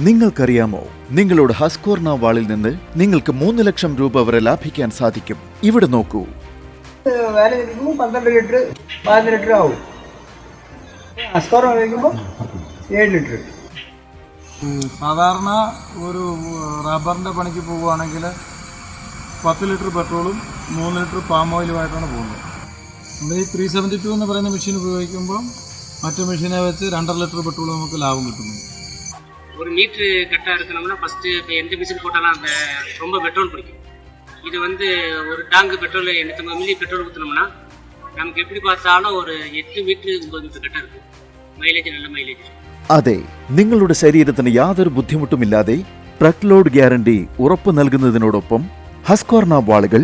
നിങ്ങൾക്കറിയാമോ, നിങ്ങളുടെ ഹസ്ക്വർണ വാളിൽ നിന്ന് നിങ്ങൾക്ക് 3 ലക്ഷം രൂപ വരെ ലാഭിക്കാൻ സാധിക്കും. ഇവിടെ നോക്കൂ. 12 ലിറ്റർ 14 ലിറ്റർ ആവും. ഹസ്ക്വർണ ഉപയോഗിക്കുമ്പോൾ 7 ലിറ്റർ. സാധാരണ ഒരു റബ്ബറിൻ്റെ പണിക്ക് പോവുകയാണെങ്കിൽ 10 ലിറ്റർ പെട്രോളും 3 ലിറ്റർ പാം ഓയിലുമായിട്ടാണ് പോകുന്നത്. നമ്മൾ ഈ 372 എന്ന് പറയുന്ന മെഷീൻ ഉപയോഗിക്കുമ്പോൾ മറ്റു മെഷീനെ വെച്ച് 2.5 ലിറ്റർ പെട്രോൾ നമുക്ക് ലാഭം കിട്ടുന്നു. ஒரு மீட்ரு கரெக்டாக இருக்கணும்னா ஃபஸ்ட்டு இப்போ எந்த மிஷின் போட்டாலும் அந்த ரொம்ப பெட்ரோல் பிடிக்கும். இது ஒரு டாங்கு பெட்ரோல் 850 மில்லி பெட்ரோல் ஊற்றினோம்னா நமக்கு எப்படி பார்த்தாலும் ஒரு 8 மீட்ரு 9 மீட்ரு கரெக்டாக இருக்கும். മൈലേജ് നല്ല മൈലേജ്. അതെ, നിങ്ങളുടെ ശരീരത്തിന് യാതൊരു ബുദ്ധിമുട്ടുമില്ലാതെ ട്രക്ക് ലോഡ് ഗ്യാരണ്ടി ഉറപ്പു നൽകുന്നതിനോടൊപ്പം ഹസ്ക്വർണ വാളുകൾ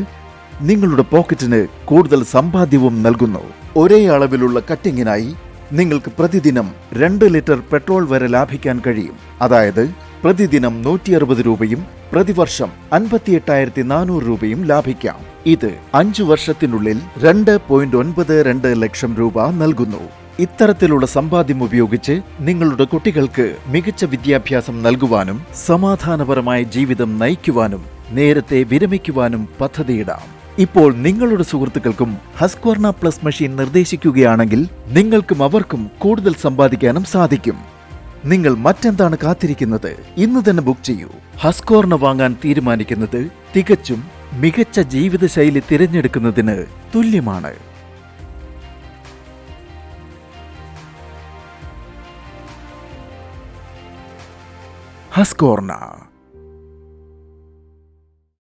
നിങ്ങളുടെ പോക്കറ്റിന് കൂടുതൽ സമ്പാദ്യവും നൽകുന്നു. ഒരേ അളവിലുള്ള കട്ടിങ്ങിനായി നിങ്ങൾക്ക് പ്രതിദിനം 2 ലിറ്റർ പെട്രോൾ വരെ ലാഭിക്കാൻ കഴിയും. അതായത് പ്രതിദിനം 160 രൂപയും പ്രതിവർഷം 58,400 രൂപയും ലാഭിക്കാം. ഇത് 5 വർഷത്തിനുള്ളിൽ 2.92 ലക്ഷം രൂപ നൽകുന്നു. ഇത്തരത്തിലുള്ള സമ്പാദ്യം ഉപയോഗിച്ച് നിങ്ങളുടെ കുട്ടികൾക്ക് മികച്ച വിദ്യാഭ്യാസം നൽകുവാനും സമാധാനപരമായ ജീവിതം നയിക്കുവാനും നേരത്തെ വിരമിക്കുവാനും പദ്ധതിയിടാം. ഇപ്പോൾ നിങ്ങളുടെ സുഹൃത്തുക്കൾക്കും ഹസ്ക്വർണ പ്ലസ് മെഷീൻ നിർദ്ദേശിക്കുകയാണെങ്കിൽ നിങ്ങൾക്കും അവർക്കും കൂടുതൽ സമ്പാദിക്കാനും സാധിക്കും. നിങ്ങൾ മറ്റെന്താണ് കാത്തിരിക്കുന്നത്? ഇന്ന് തന്നെ ബുക്ക് ചെയ്യൂ. ഹസ്ക്വർണ വാങ്ങാൻ തീരുമാനിക്കുന്നത് തികച്ചും മികച്ച ജീവിതശൈലി തിരഞ്ഞെടുക്കുന്നതിന് തുല്യമാണ്. ഹസ്ക്വർണ.